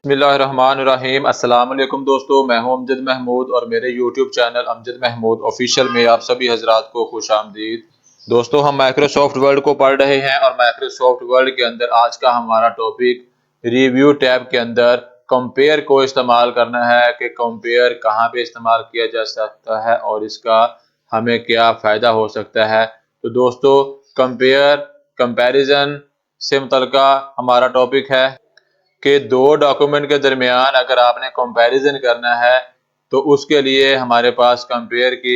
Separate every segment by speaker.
Speaker 1: बिस्मिल्लाहिर्रहमानिर्रहीम। अस्सलाम वालेकुम दोस्तों, मैं हूं अमजद महमूद और मेरे YouTube channel Amjad Mahmood official में आप सभी हजरात को खुश आमदीद। दोस्तों, हम माइक्रोसॉफ्ट वर्ड को पढ़ रहे हैं और माइक्रोसॉफ्ट वर्ड के अंदर आज का हमारा टॉपिक रिव्यू टैब के अंदर कंपेयर को इस्तेमाल करना है कि कंपेयर कहाँ पे इस्तेमाल किया जा सकता है और इसका हमें क्या फ़ायदा हो सकता है। तो दोस्तों, कंपेरिजन से मुतल्लिका हमारा टॉपिक है कि दो डॉक्यूमेंट के दरमियान अगर आपने कंपैरिजन करना है तो उसके लिए हमारे पास कंपेयर की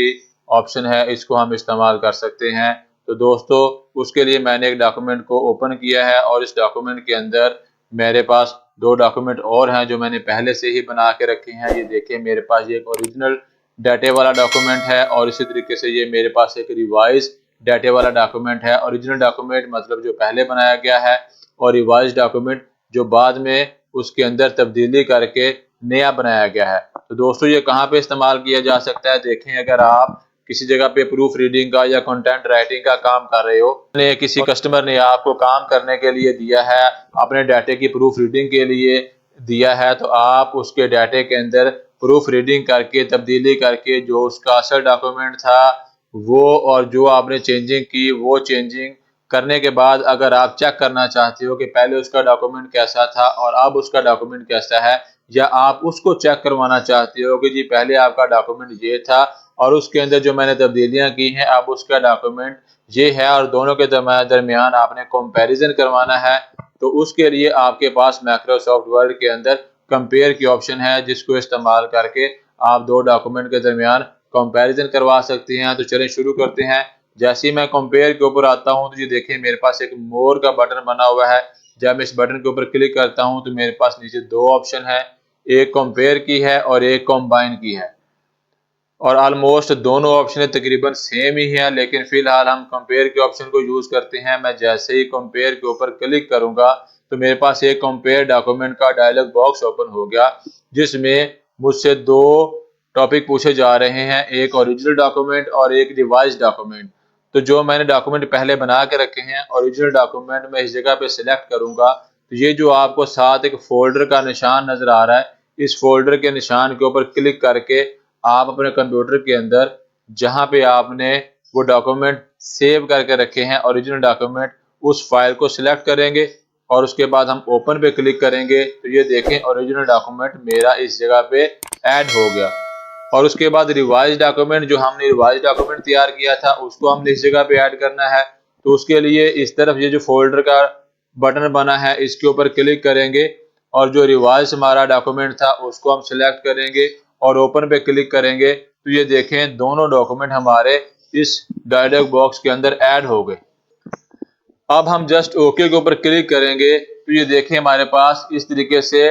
Speaker 1: ऑप्शन है, इसको हम इस्तेमाल कर सकते हैं। तो दोस्तों, उसके लिए मैंने एक डॉक्यूमेंट को ओपन किया है और इस डॉक्यूमेंट के अंदर मेरे पास दो डॉक्यूमेंट और हैं जो मैंने पहले से ही बना के रखे हैं। ये देखिए, मेरे पास ये एक ओरिजिनल डाटे वाला डॉक्यूमेंट है और इसी तरीके से ये मेरे पास एक रिवाइज डाटे वाला डॉक्यूमेंट है। ओरिजिनल डॉक्यूमेंट मतलब जो पहले बनाया गया है और रिवाइज डॉक्यूमेंट जो बाद में उसके अंदर तब्दीली करके नया बनाया गया है। तो दोस्तों, ये कहाँ पे इस्तेमाल किया जा सकता है? देखें, अगर आप किसी जगह पे प्रूफ रीडिंग का या कंटेंट राइटिंग का काम कर रहे हो, किसी कस्टमर ने आपको काम करने के लिए दिया है, अपने डाटे की प्रूफ रीडिंग के लिए दिया है, तो आप उसके डाटे के अंदर प्रूफ रीडिंग करके तब्दीली करके जो उसका असल डॉक्यूमेंट था वो और जो आपने चेंजिंग की वो चेंजिंग करने के बाद अगर आप चेक करना चाहते हो कि पहले उसका डॉक्यूमेंट कैसा था और अब उसका डॉक्यूमेंट कैसा है, या आप उसको चेक करवाना चाहते हो कि जी पहले आपका डॉक्यूमेंट ये था और उसके अंदर जो मैंने तब्दीलियां की हैं अब उसका डॉक्यूमेंट ये है, और दोनों के दरमियान आपने कंपैरिजन करवाना है, तो उसके लिए आपके पास माइक्रोसॉफ्ट वर्ड के अंदर कंपेयर की ऑप्शन है, जिसको इस्तेमाल करके आप दो डॉक्यूमेंट के दरमियान कंपैरिजन करवा सकते हैं। तो चलें शुरू करते हैं। जैसे ही मैं कंपेयर के ऊपर आता हूं तो ये देखिए, मेरे पास एक मोर का बटन बना हुआ है। जब मैं इस बटन के ऊपर क्लिक करता हूं तो मेरे पास नीचे दो ऑप्शन है, एक कंपेयर की है और एक कंबाइन की है, और ऑलमोस्ट दोनों ऑप्शन तकरीबन सेम ही है, लेकिन फिलहाल हम कंपेयर के ऑप्शन को यूज करते हैं। मैं जैसे ही कंपेयर के ऊपर क्लिक करूंगा तो मेरे पास एक कंपेयर डॉक्यूमेंट का डायलॉग बॉक्स ओपन हो गया, जिसमें मुझसे दो टॉपिक पूछे जा रहे हैं, एक ओरिजिनल डॉक्यूमेंट और एक रिवाइज डॉक्यूमेंट। तो जो मैंने डॉक्यूमेंट पहले बना के रखे हैं ओरिजिनल डॉक्यूमेंट, मैं इस जगह पे सिलेक्ट करूंगा तो ये जो आपको साथ एक फोल्डर का निशान नजर आ रहा है, इस फोल्डर के निशान के ऊपर क्लिक करके आप अपने कंप्यूटर के अंदर जहां पे आपने वो डॉक्यूमेंट सेव करके रखे हैं ओरिजिनल डॉक्यूमेंट, उस फाइल को सिलेक्ट करेंगे और उसके बाद हम ओपन पे क्लिक करेंगे तो ये देखें ओरिजिनल डॉक्यूमेंट मेरा इस जगह पे ऐड हो गया। और उसके बाद रिवाइज डॉक्यूमेंट, जो हमने रिवाइज डॉक्यूमेंट तैयार किया था उसको हमने इस जगह पे ऐड करना है। तो उसके लिए इस तरफ ये जो फोल्डर का बटन बना है इसके ऊपर क्लिक करेंगे और जो रिवाइज हमारा डॉक्यूमेंट था उसको हम सिलेक्ट करेंगे और ओपन पे क्लिक करेंगे तो ये देखें दोनों डॉक्यूमेंट हमारे इस डायलॉग बॉक्स के अंदर ऐड हो गए। अब हम जस्ट ओके के ऊपर क्लिक करेंगे तो ये देखें हमारे पास इस तरीके से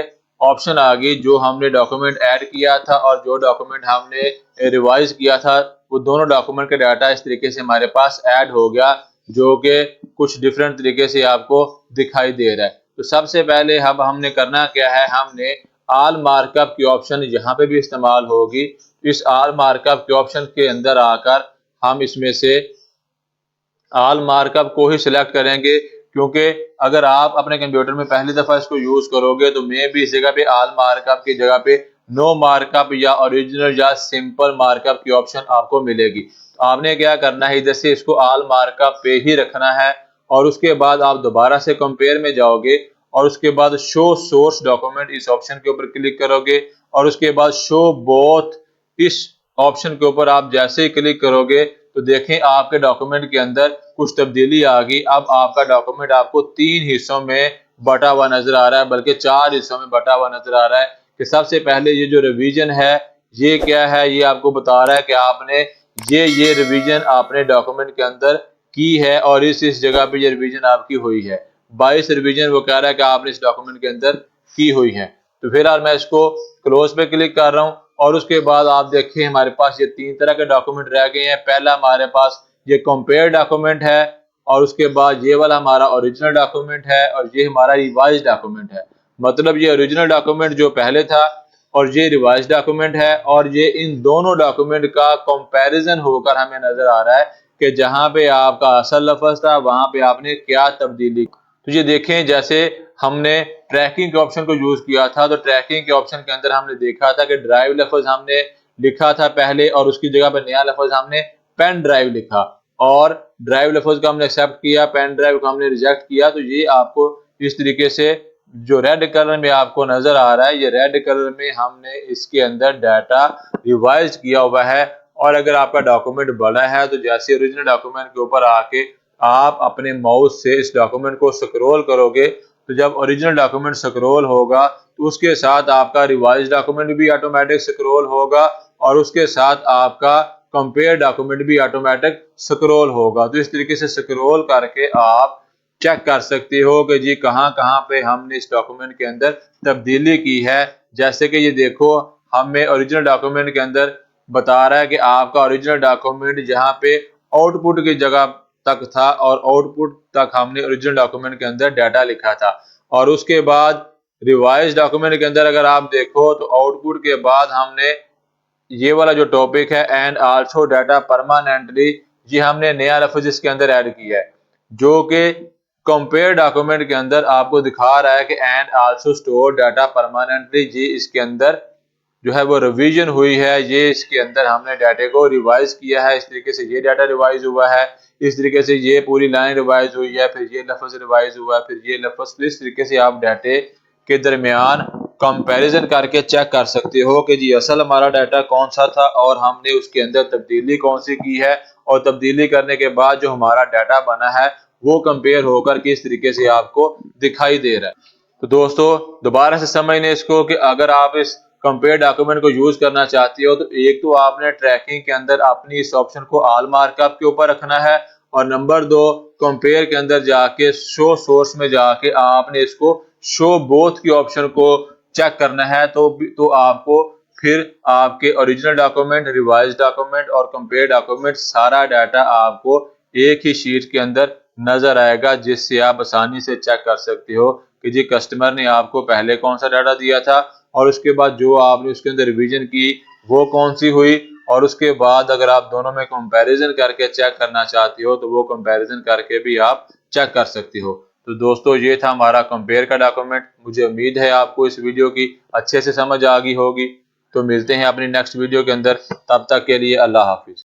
Speaker 1: ऑप्शन आ गई, जो हमने डॉक्यूमेंट ऐड किया था और जो डॉक्यूमेंट हमने रिवाइज किया था वो दोनों डॉक्यूमेंट का डाटा इस तरीके से हमारे पास ऐड हो गया, जो कि कुछ डिफरेंट तरीके से आपको दिखाई दे रहा है। तो सबसे पहले अब हमने करना क्या है, हमने ऑल मार्कअप की ऑप्शन यहाँ पे भी इस्तेमाल होगी। इस ऑल मार्कअप के ऑप्शन के अंदर आकर हम इसमें से ऑल मार्कअप को ही सिलेक्ट करेंगे, क्योंकि अगर आप अपने कंप्यूटर में पहली दफा इसको यूज करोगे तो मैं भी इस जगह पे ऑल मार्कअप की जगह पे नो मार्कअप या ओरिजिनल या सिंपल मार्कअप की ऑप्शन आपको मिलेगी। तो आपने क्या करना है, इधर से इसको ऑल मार्कअप पे ही रखना है और उसके बाद आप दोबारा से कंपेयर में जाओगे और उसके बाद शो सोर्स डॉक्यूमेंट इस ऑप्शन के ऊपर क्लिक करोगे और उसके बाद शो बोथ इस ऑप्शन के ऊपर आप जैसे ही क्लिक करोगे तो देखें आपके डॉक्यूमेंट के अंदर कुछ तब्दीली आ गई। अब आपका डॉक्यूमेंट आपको तीन हिस्सों में बटा हुआ नजर आ रहा है, बल्कि चार हिस्सों में बटा हुआ नजर आ रहा है। कि सबसे पहले ये जो रिवीजन है ये क्या है, ये आपको बता रहा है कि आपने ये रिवीजन आपने डॉक्यूमेंट के अंदर की है और इस जगह पे ये रिवीजन आपकी हुई है। 22 रिवीजन वो कह रहा है कि आपने इस डॉक्यूमेंट के अंदर की हुई है। तो फिलहाल मैं इसको क्लोज पे क्लिक कर रहा हूँ और उसके बाद आप देखिए हमारे पास ये तीन तरह के डॉक्यूमेंट रह गए हैं। पहला हमारे पास ये कंपेयर डॉक्यूमेंट है और उसके बाद ये वाला हमारा ओरिजिनल डॉक्यूमेंट है और ये हमारा रिवाइज डॉक्यूमेंट है। मतलब ये ओरिजिनल डॉक्यूमेंट जो पहले था और ये रिवाइज डॉक्यूमेंट है, और ये इन दोनों डॉक्यूमेंट का कंपैरिजन होकर हमें नजर आ रहा है कि जहां पे आपका असल लफ्ज था वहां पे आपने क्या तब्दीली। तो ये देखें, जैसे हमने ट्रैकिंग के ऑप्शन को यूज किया था, तो ट्रैकिंग के ऑप्शन के अंदर हमने देखा था कि ड्राइव लफ्ज हमने लिखा था पहले और उसकी जगह पर नया लफ्ज हमने पेन ड्राइव लिखा, और ड्राइव लफ्ज को हमने एक्सेप्ट किया, पेन ड्राइव को हमने रिजेक्ट किया। तो ये आपको इस तरीके से जो रेड कलर में आपको नजर आ रहा है, ये रेड कलर में हमने इसके अंदर डाटा रिवाइज किया हुआ है। और अगर आपका डॉक्यूमेंट बड़ा है तो जैसे ओरिजिनल डॉक्यूमेंट के ऊपर आके आप अपने माउस से इस डॉक्यूमेंट को स्क्रॉल करोगे, तो जब ओरिजिनल डॉक्यूमेंट स्क्रॉल होगा तो उसके साथ आपका रिवाइज डॉक्यूमेंट भी ऑटोमेटिक स्क्रॉल होगा और उसके साथ आपका कंपेयर डॉक्यूमेंट भी ऑटोमेटिक स्क्रॉल होगा। तो इस तरीके से स्क्रॉल करके आप चेक कर सकते हो कि जी कहाँ कहाँ पे हमने इस डॉक्यूमेंट के अंदर तब्दीली की है। जैसे कि ये देखो, हमें ओरिजिनल डॉक्यूमेंट के अंदर बता रहा है कि आपका ओरिजिनल डॉक्यूमेंट जहाँ पे आउटपुट की जगह तक था और आउटपुट तक हमने ओरिजिनल डॉक्यूमेंट के अंदर डाटा लिखा था, और उसके बाद रिवाइज डॉक्यूमेंट के अंदर अगर आप देखो तो आउटपुट के बाद हमने ये वाला जो टॉपिक है एंड आल्सो डाटा परमानेंटली, ये हमने नया लफ्ज इसके अंदर ऐड किया है, जो कि कंपेयर डॉक्यूमेंट के अंदर आपको दिखा रहा है कि and also store data permanently. जी इसके अंदर जो है वो रिवीजन हुई है, ये इसके अंदर हमने डाटे को रिवाइज किया है। इस तरीके से ये डाटा रिवाइज हुआ है, इस तरीके से ये पूरी लाइन रिवाइज हुई है, फिर ये लफ्ज रिवाइज हुआ है, फिर ये लफ्ज। तो इस तरीके से आप डाटे के दरमियान कंपैरिजन करके चेक कर सकते हो कि जी असल हमारा डाटा कौन सा था और हमने उसके अंदर तब्दीली कौन सी की है, और तब्दीली करने के बाद जो हमारा डाटा बना है वो कंपेयर होकर किस तरीके से आपको दिखाई दे रहा है। तो दोस्तों दोबारा से समझ लें इसको कि अगर आप इस कंपेयर डॉक्यूमेंट को यूज करना चाहती हो तो एक तो आपने ट्रैकिंग के अंदर अपनी इस ऑप्शन को ऑल मार्कअप के ऊपर रखना है, और नंबर दो कंपेयर के अंदर जाके शो सोर्स में जाके आपने इसको शो बोथ की ऑप्शन को चेक करना है। तो आपको फिर आपके ओरिजिनल डॉक्यूमेंट, रिवाइज डॉक्यूमेंट और कंपेयर डॉक्यूमेंट सारा डाटा आपको एक ही शीट के अंदर नजर आएगा, जिससे आप आसानी से चेक कर सकते हो कि जी कस्टमर ने आपको पहले कौन सा डाटा दिया था और उसके बाद जो आपने उसके अंदर रिवीजन की वो कौन सी हुई, और उसके बाद अगर आप दोनों में कंपैरिजन करके चेक करना चाहती हो तो वो कंपैरिजन करके भी आप चेक कर सकती हो। तो दोस्तों ये था हमारा कंपेयर का डॉक्यूमेंट। मुझे उम्मीद है आपको इस वीडियो की अच्छे से समझ आ गई होगी। तो मिलते हैं अपनी नेक्स्ट वीडियो के अंदर, तब तक के लिए अल्लाह हाफिज।